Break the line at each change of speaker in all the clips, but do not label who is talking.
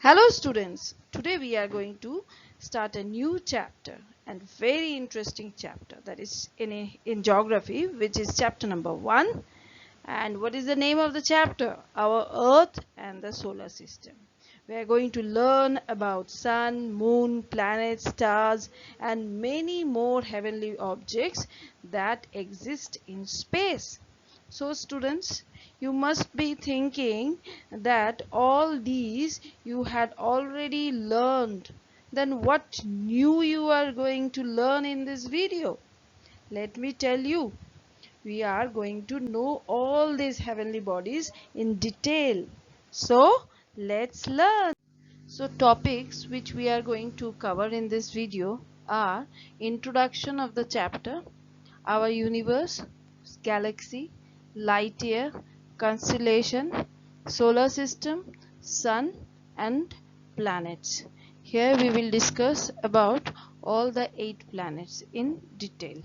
Hello students, today we are going to start a new chapter and very interesting chapter, that is in geography, which is chapter number 1. And what is the name of the chapter? Our Earth and the solar system. We are going to learn about sun, moon, planets, stars and many more heavenly objects that exist in space. So students, you must be thinking that all these you had already learned. Then what new you are going to learn in this video? Let me tell you, we are going to know all these heavenly bodies in detail. So let's learn. So topics which we are going to cover in this video are introduction of the chapter, our universe, galaxy, light year, constellation, solar system, sun and planets. Here we will discuss about all the 8 planets in detail.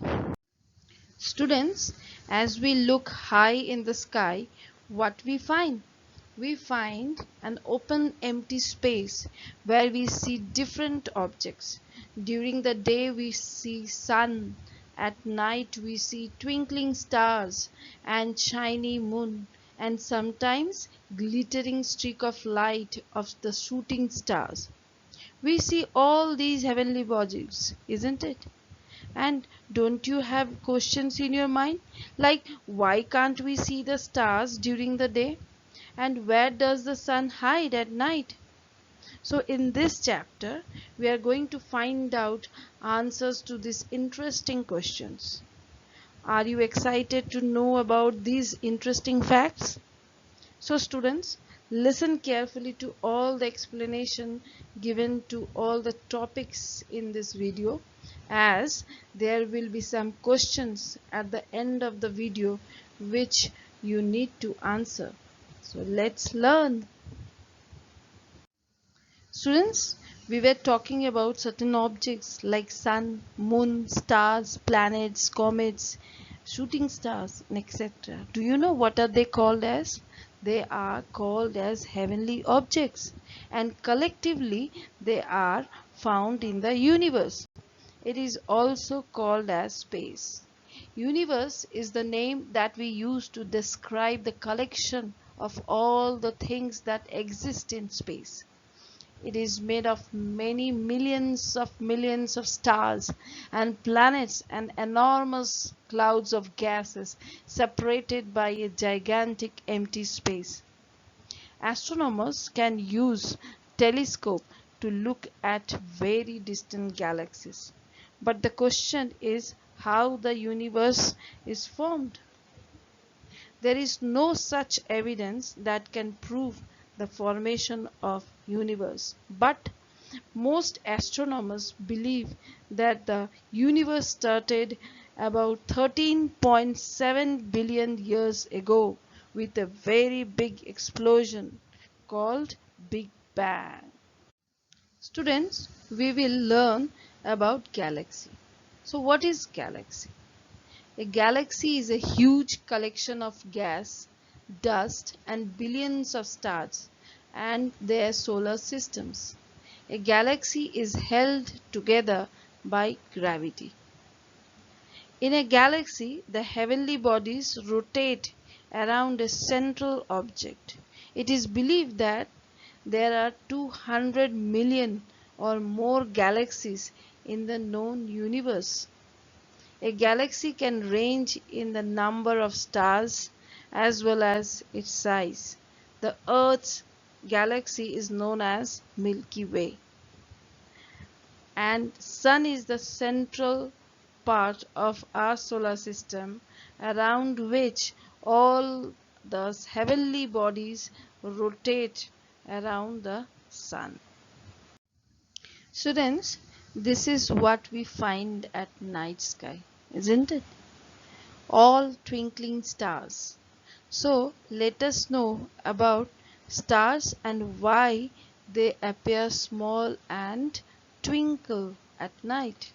Students, as we look high in the sky, what we find? We find an open empty space where we see different objects. During the day we see sun, at night we see twinkling stars and shiny moon, and sometimes glittering streak of light of the shooting stars. We see all these heavenly bodies, isn't it? And don't you have questions in your mind? Like, why can't we see the stars during the day? And where does the sun hide at night? So in this chapter, we are going to find out answers to these interesting questions. Are you excited to know about these interesting facts? So students, listen carefully to all the explanation given to all the topics in this video, as there will be some questions at the end of the video which you need to answer. So let's learn. Students, we were talking about certain objects like sun, moon, stars, planets, comets, shooting stars, etc. Do you know what are they called as? They are called as heavenly objects, and collectively they are found in the universe. It is also called as space. Universe is the name that we use to describe the collection of all the things that exist in space. It is made of many millions of stars and planets and enormous clouds of gases separated by a gigantic empty space. Astronomers can use telescope to look at very distant galaxies. But the question is how the universe is formed. There is no such evidence that can prove the formation of universe, but most astronomers believe that the universe started about 13.7 billion years ago with a very big explosion called Big Bang. Students, we will learn about galaxy. So what is galaxy? A galaxy is a huge collection of gas, dust and billions of stars and their solar systems. A galaxy is held together by gravity. In a galaxy, the heavenly bodies rotate around a central object. It is believed that there are 200 million or more galaxies in the known universe. A galaxy can range in the number of stars as well as its size. The Earth's galaxy is known as Milky Way, and Sun is the central part of our solar system around which all the heavenly bodies rotate around the Sun. Students, this is what we find at night sky, isn't it? All twinkling stars. So let us know about stars and why they appear small and twinkle at night.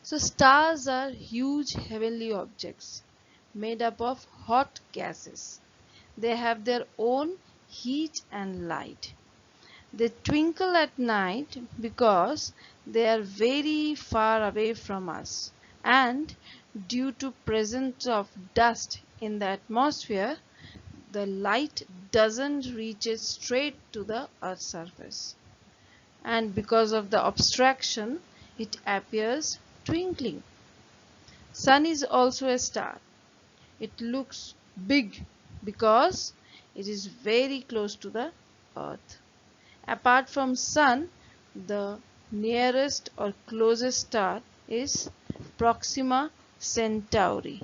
So stars are huge heavenly objects made up of hot gases. They have their own heat and light. They twinkle at night because they are very far away from us, and due to presence of dust in the atmosphere, the light doesn't reach it straight to the earth's surface, and because of the obstruction it appears twinkling. Sun is also a star. It looks big because it is very close to the earth. Apart from Sun, the nearest or closest star is Proxima Centauri.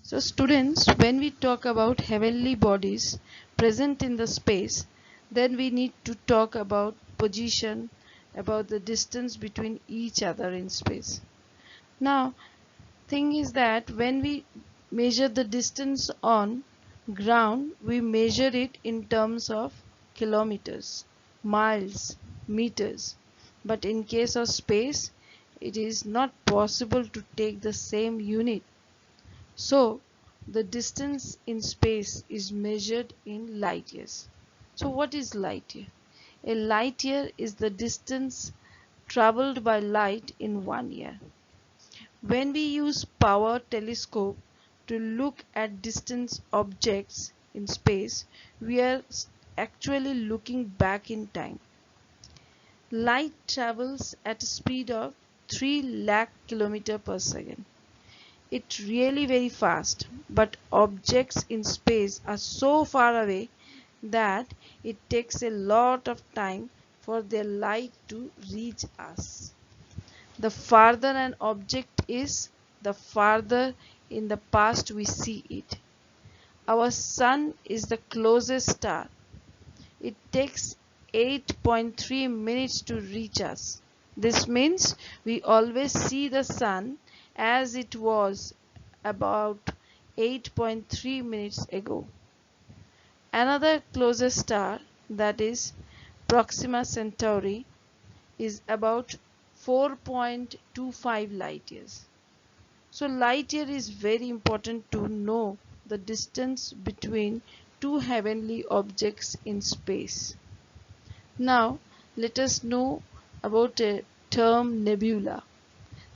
So students, when we talk about heavenly bodies present in the space, then we need to talk about position, about the distance between each other in space. Now, thing is that when we measure the distance on ground, we measure it in terms of kilometers, miles, meters. But in case of space, it is not possible to take the same unit. So the distance in space is measured in light years. So what is light year? A light year is the distance traveled by light in 1 year. When we use power telescope to look at distant objects in space, we are actually looking back in time. Light travels at a speed of 3 lakh km per second. It's really very fast, but objects in space are so far away that it takes a lot of time for their light to reach us. The farther an object is, the farther in the past we see it. Our sun is the closest star. It takes 8.3 minutes to reach us. This means we always see the sun as it was about 8.3 minutes ago. Another closest star, that is Proxima Centauri, is about 4.25 light years. So light year is very important to know the distance between two heavenly objects in space. Now let us know about a term nebula.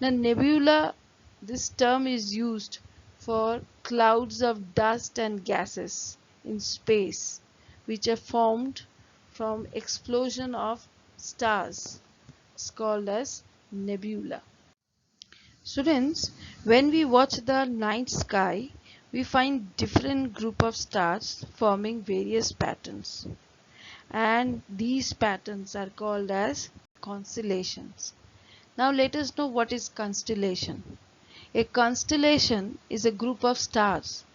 Now nebula, this term is used for clouds of dust and gases in space which are formed from explosion of stars. It's called as nebula. Students, when we watch the night sky, we find different group of stars forming various patterns, and these patterns are called as constellations. Now let us know what is constellation. A constellation is a group of stars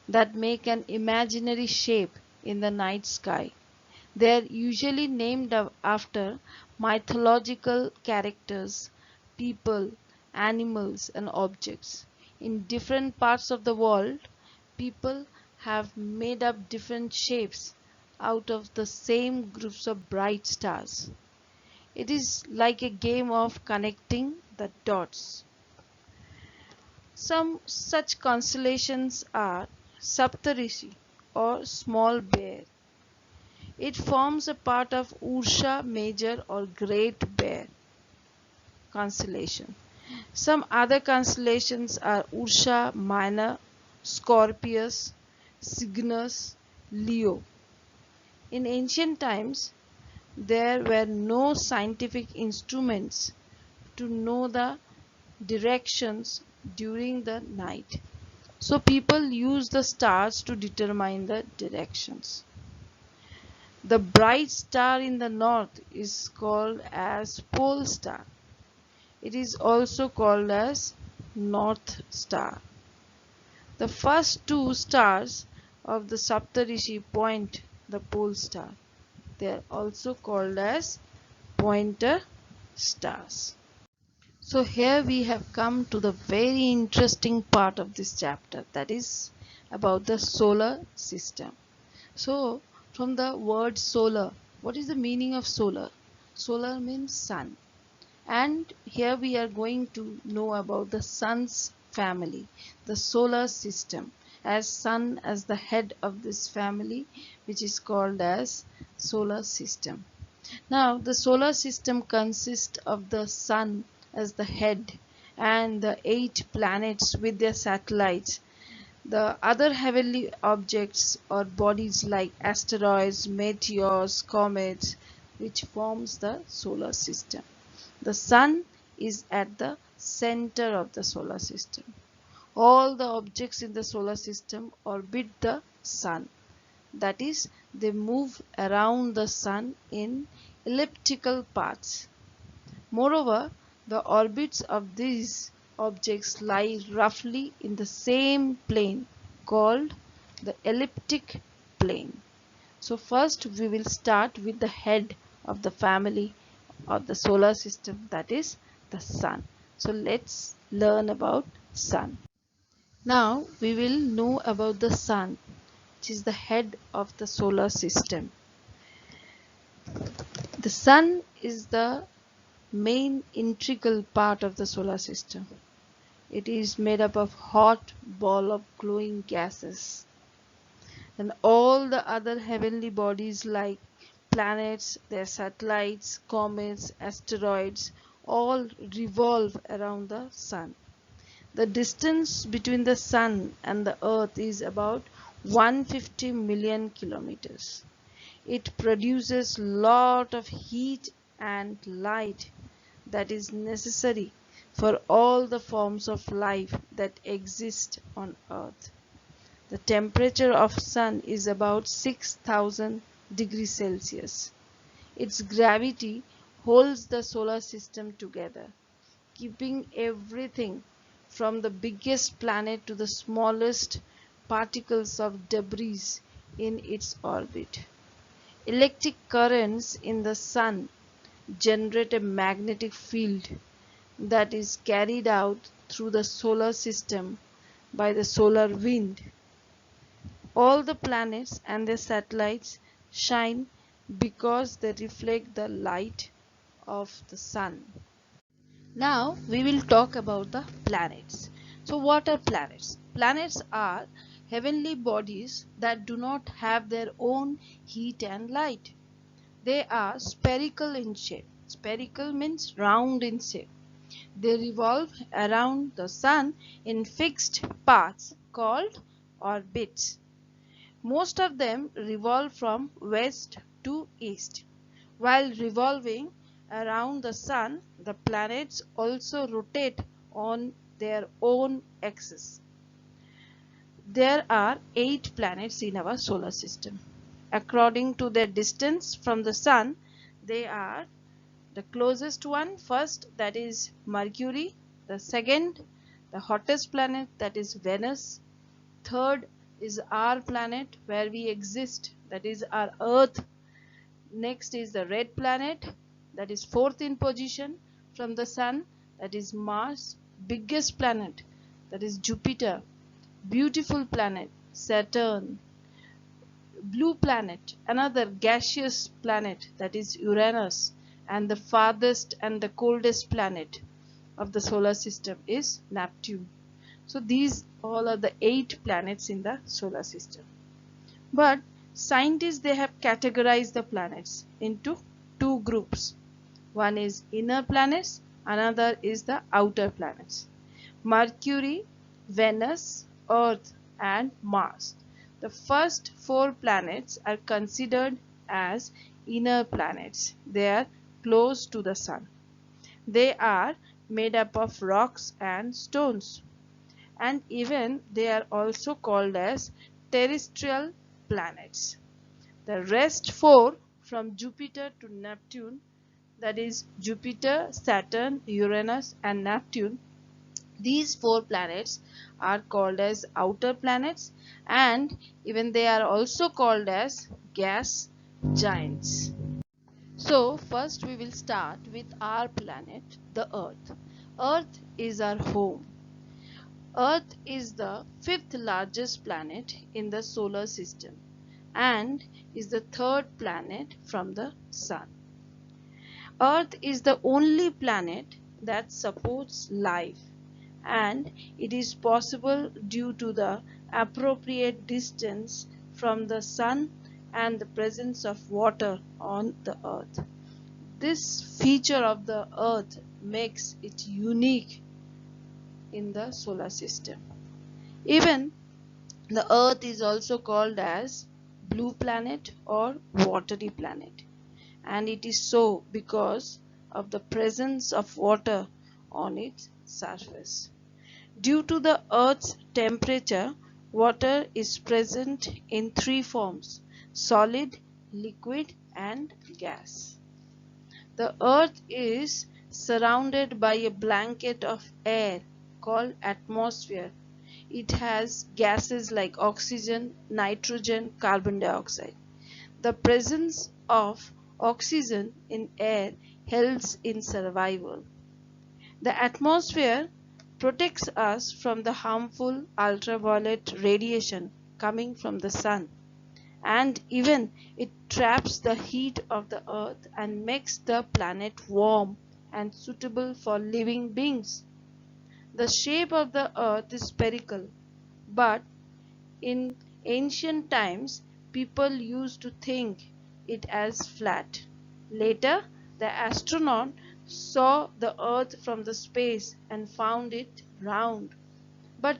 that make an imaginary shape in the night sky. They are usually named after mythological characters, people, animals and objects. In different parts of the world, people have made up different shapes out of the same groups of bright stars. It is like a game of connecting the dots. Some such constellations are Saptarishi or Small Bear. It forms a part of Ursa Major or Great Bear constellation. Some other constellations are Ursa Minor, Scorpius, Cygnus, Leo. In ancient times, there were no scientific instruments to know the directions during the night. So people use the stars to determine the directions. The bright star in the north is called as pole star. It is also called as North Star. The first two stars of the Saptarishi point the pole star. They are also called as pointer stars. So here we have come to the very interesting part of this chapter, that is about the solar system. So from the word solar, what is the meaning of solar? Solar means sun. And here we are going to know about the sun's family, the solar system, as Sun as the head of this family, which is called as solar system. Now the solar system consists of the Sun as the head and the 8 planets with their satellites. The other heavenly objects or bodies like asteroids, meteors, comets, which forms the solar system. The Sun is at the center of the solar system. All the objects in the solar system orbit the Sun. That is, they move around the Sun in elliptical paths. Moreover, the orbits of these objects lie roughly in the same plane called the elliptic plane. So first we will start with the head of the family of the solar system, that is the Sun. So let's learn about Sun. Now we will know about the Sun, which is the head of the solar system. The Sun is the main integral part of the solar system. It is made up of hot ball of glowing gases, and all the other heavenly bodies like planets, their satellites, comets, asteroids all revolve around the Sun. The distance between the Sun and the Earth is about 150 million kilometers. It produces lot of heat and light that is necessary for all the forms of life that exist on Earth. The temperature of Sun is about 6000 degrees Celsius. Its gravity holds the solar system together, keeping everything from the biggest planet to the smallest particles of debris in its orbit. Electric currents in the Sun generate a magnetic field that is carried out through the solar system by the solar wind. All the planets and their satellites shine because they reflect the light of the Sun. Now we will talk about the planets. So what are planets? Planets are heavenly bodies that do not have their own heat and light. They are spherical in shape. Spherical means round in shape. They revolve around the Sun in fixed paths called orbits. Most of them revolve from west to east. While revolving around the Sun, the planets also rotate on their own axis. There are 8 planets in our solar system. According to their distance from the Sun, they are the closest one first, that is Mercury. The second, the hottest planet, that is Venus. Third is our planet where we exist, that is our Earth. Next is the red planet, that is fourth in position from the Sun, that is Mars. Biggest planet, that is Jupiter. Beautiful planet, Saturn. Blue planet, another gaseous planet, that is Uranus. And the farthest and the coldest planet of the solar system is Neptune. So these all are the 8 planets in the solar system. But scientists, they have categorized the planets into 2 groups. One is inner planets, another is the outer planets. Mercury, Venus, Earth and Mars. The first 4 planets are considered as inner planets. They are close to the Sun. They are made up of rocks and stones, and even they are also called as terrestrial planets. The rest 4 from Jupiter to Neptune, that is Jupiter, Saturn, Uranus and Neptune, these 4 planets are called as outer planets, and even they are also called as gas giants. So first we will start with our planet, the Earth. Earth is our home. Earth is the 5th largest planet in the solar system and is the 3rd planet from the Sun. Earth is the only planet that supports life, and it is possible due to the appropriate distance from the sun and the presence of water on the earth. This feature of the earth makes it unique in the solar system. Even the earth is also called as blue planet or watery planet, and it is so because of the presence of water on its surface. Due to the earth's temperature, water is present in three forms: solid, liquid and gas. The earth is surrounded by a blanket of air called atmosphere. It has gases like oxygen, nitrogen, carbon dioxide. The presence of oxygen in air helps in survival. The atmosphere protects us from the harmful ultraviolet radiation coming from the sun, and even it traps the heat of the earth and makes the planet warm and suitable for living beings. The shape of the earth is spherical, but in ancient times people used to think it as flat. Later, the astronaut saw the earth from the space and found it round. But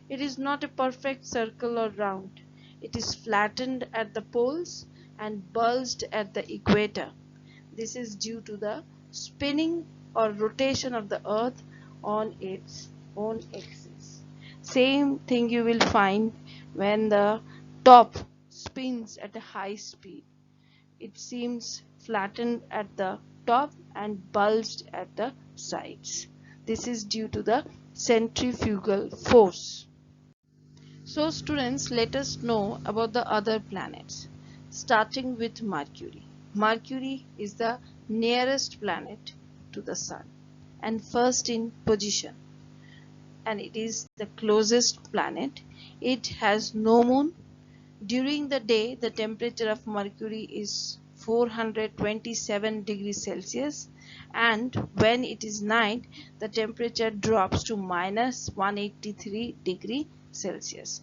it is not a perfect circle or round. It is flattened at the poles and bulged at the equator. This is due to the spinning or rotation of the earth on its own axis. Same thing you will find when the top spins at a high speed. It seems flattened at the top and bulged at the sides. This is due to the centrifugal force. So students, let us know about the other planets, starting with Mercury. Mercury is the nearest planet to the Sun and first in position, and it is the closest planet. It has no moon. During the day, the temperature of Mercury is 427 degrees Celsius, and when it is night, the temperature drops to minus 183 degrees Celsius.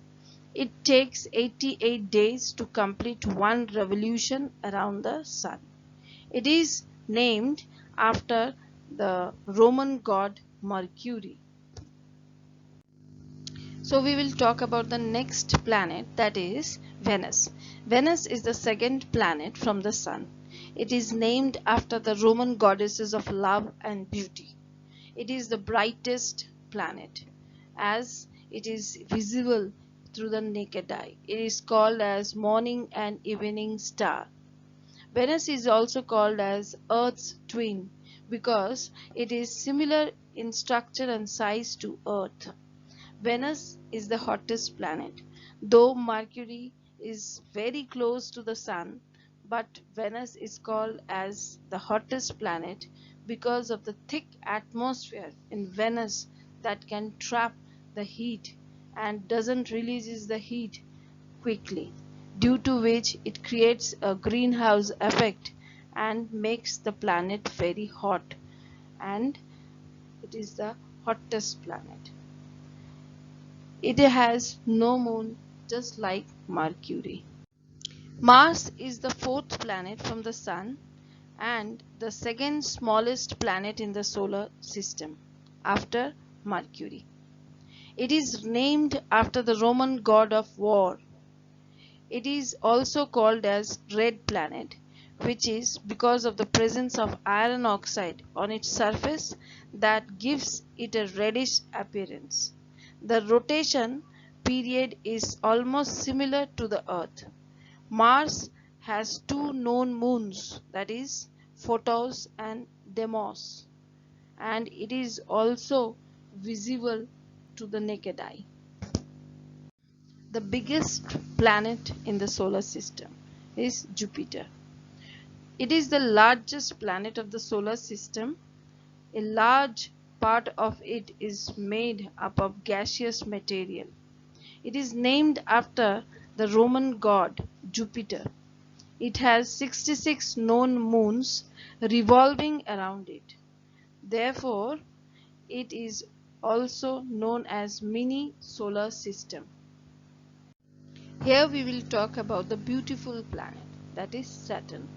It takes 88 days to complete one revolution around the Sun. It is named after the Roman god Mercury. So we will talk about the next planet, that is Venus. Venus is the second planet from the Sun. It is named after the Roman goddesses of love and beauty. It is the brightest planet as it is visible through the naked eye. It is called as morning and evening star. Venus is also called as Earth's twin because it is similar in structure and size to Earth. Venus is the hottest planet, though Mercury is very close to the Sun, but Venus is called as the hottest planet because of the thick atmosphere in Venus that can trap the heat and doesn't release the heat quickly, due to which it creates a greenhouse effect and makes the planet very hot, and it is the hottest planet. It has no moon, just like Mercury. Mars is the fourth planet from the Sun and the second smallest planet in the solar system after Mercury. It is named after the Roman god of war. It is also called as red planet, which is because of the presence of iron oxide on its surface that gives it a reddish appearance. The rotation period is almost similar to the Earth. Mars has two known moons, that is Phobos and Deimos, and it is also visible to the naked eye. The biggest planet in the solar system is Jupiter. It is the largest planet of the solar system. A large part of it is made up of gaseous material. It is named after the Roman god Jupiter. It has 66 known moons revolving around it. Therefore, it is also known as mini solar system. Here we will talk about the beautiful planet, that is Saturn.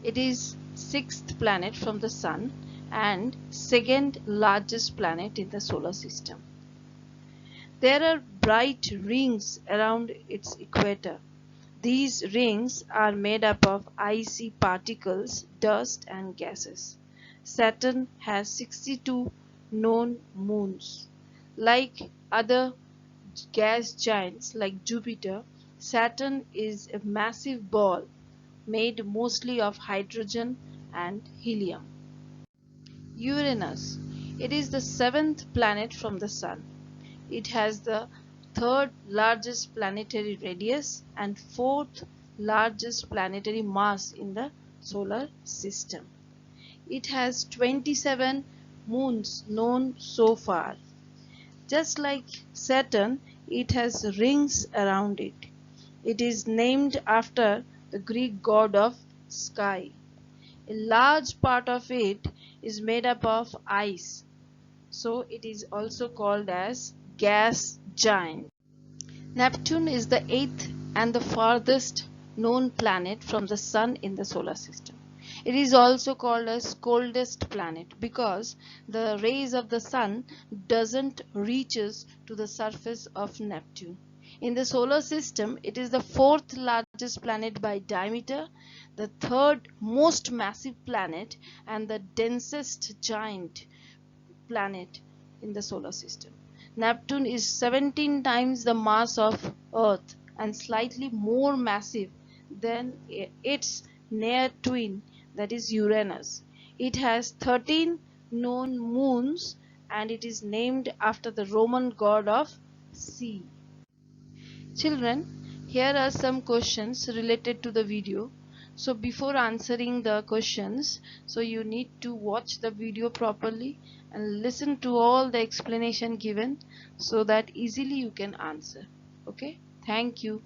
It is sixth planet from the Sun and second largest planet in the solar system. There are bright rings around its equator. These rings are made up of icy particles, dust and gases. Saturn has 62 known moons. Like other gas giants like Jupiter, Saturn is a massive ball made mostly of hydrogen and helium. Uranus. It is the seventh planet from the Sun. It has the third largest planetary radius and fourth largest planetary mass in the solar system. It has 27 moons known so far. Just like Saturn, it has rings around it. It is named after the Greek god of sky. A large part of it is made up of ice, so it is also called as gas giant. Neptune is the eighth and the farthest known planet from the Sun in the solar system. It is also called as coldest planet because the rays of the Sun doesn't reaches to the surface of Neptune. In the solar system, it is the fourth largest planet by diameter, the third most massive planet, and the densest giant planet in the solar system. Neptune is 17 times the mass of Earth and slightly more massive than its near twin, that is Uranus. It has 13 known moons and it is named after the Roman god of sea. Children, here are some questions related to the video. So before answering the questions, so you need to watch the video properly and listen to all the explanation given so that easily you can answer. Okay, thank you.